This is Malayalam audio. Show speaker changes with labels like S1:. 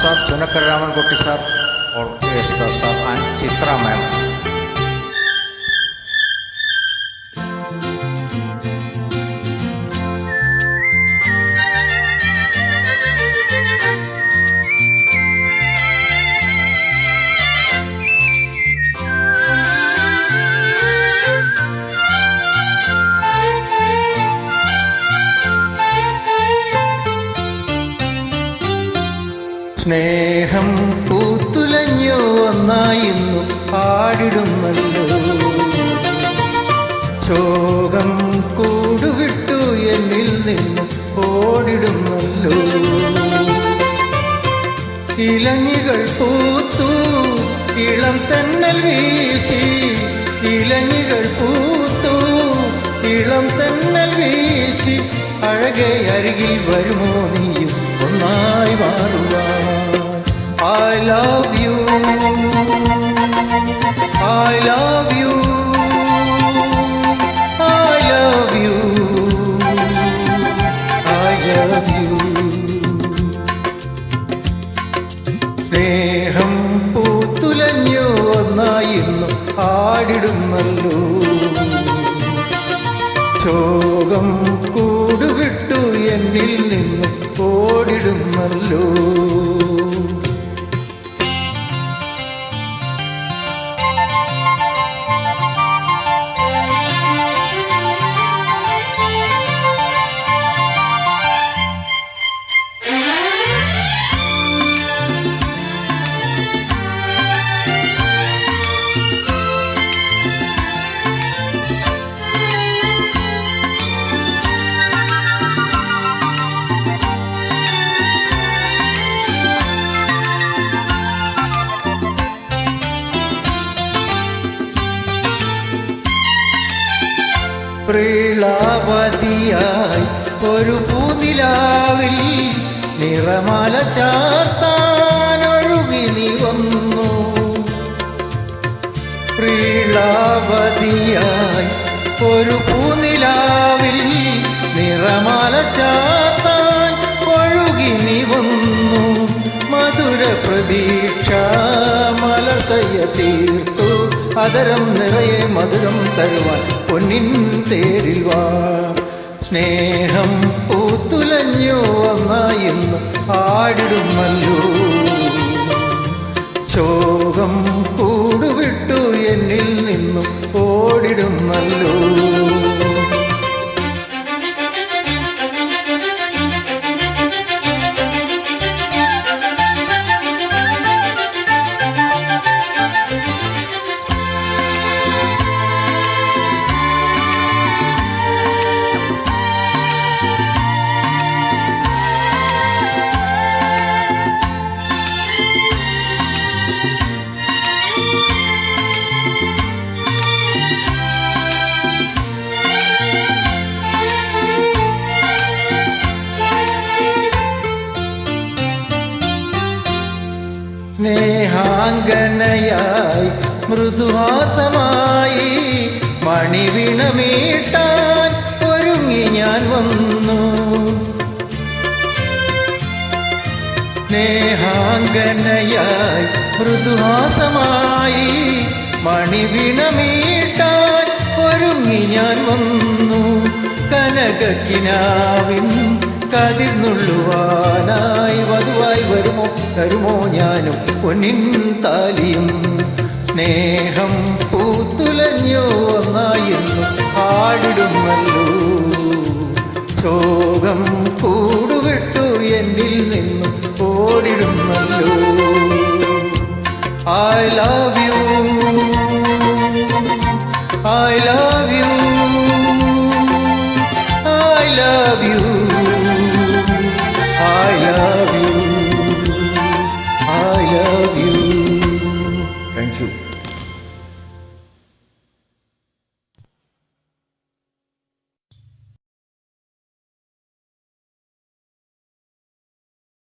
S1: sir, Chunakar Ramankotti sir, orchestra sir, and Chitra ma'am.
S2: സ്നേഹം പൂത്തുലഞ്ഞോ ഒന്നായിന്നു പാടിടുന്നല്ലോ, ശോകം കൂടുവിട്ടു എന്നിൽ നിന്ന് ഓടിടുന്നല്ലോ. ഇലഞ്ഞികൾ പൂത്തു ഇളം തെന്നൽ വീശി, ഇലഞ്ഞികൾ പൂത്തു ഇളം തെന്നൽ വീശി, അഴകെ അരികിൽ വരുമോ നീയും ഒന്നായി മാറുവാൻ. I love you, I love you, I love you, I love you. സ്നേഹം പൂത്തുലഞ്ഞോ ഒന്നായിന്നു ആടിടുന്നല്ലോ, ശോകം കൂടുവിട്ടു എന്നിൽ നിന്ന് ഓടിടുന്നല്ലോ. പ്രീളാവതിയായി ഒരു പൂനിലാവിൽ നിറമാല ചാർത്താനൊഴുകി നീ വന്നു. പ്രീളാവതിയായി ഒരു പൂനിലാവിൽ നിറമാല ചാർത്താൻ ഒഴുകി നീ വന്നു. മധുര പ്രതീക്ഷ മലർച്ചയ തീർത്തു, അതരം നിറയെ മധുരം തരുവാൻ പൊന്നിൻ തേരിൽ വാ. സ്നേഹം പൂത്തുലഞ്ഞോ ഒന്നായിന്ന് ആടിടുമല്ലോ, ശോകം കൂടുവിട്ടു എന്നിൽ നിന്നും ഓടിടുമല്ലോ. സ്നേഹാംഗനയായി മൃദുഹാസമായി മണിവിണമീട്ടാൻ ഒരുങ്ങി ഞാൻ വന്നു. സ്നേഹാംഗനയായി മൃദുഹാസമായി മണിവിണമീട്ടാൻ ഒരുങ്ങി ഞാൻ വന്നു. കനകക്കിനാവിൻ കതിർന്നുള്ളുവാനായി വധുവായി തരുമോ ഞാനും പൊന്നിൻ താലിയും. സ്നേഹം പൂത്തുലഞ്ഞോ ഒന്നായിന്നു ആടിടുമല്ലോ, ശോകം കൂടുവിട്ടു എന്നിൽ നിന്നും ഓടിടുമല്ലോ. I love you.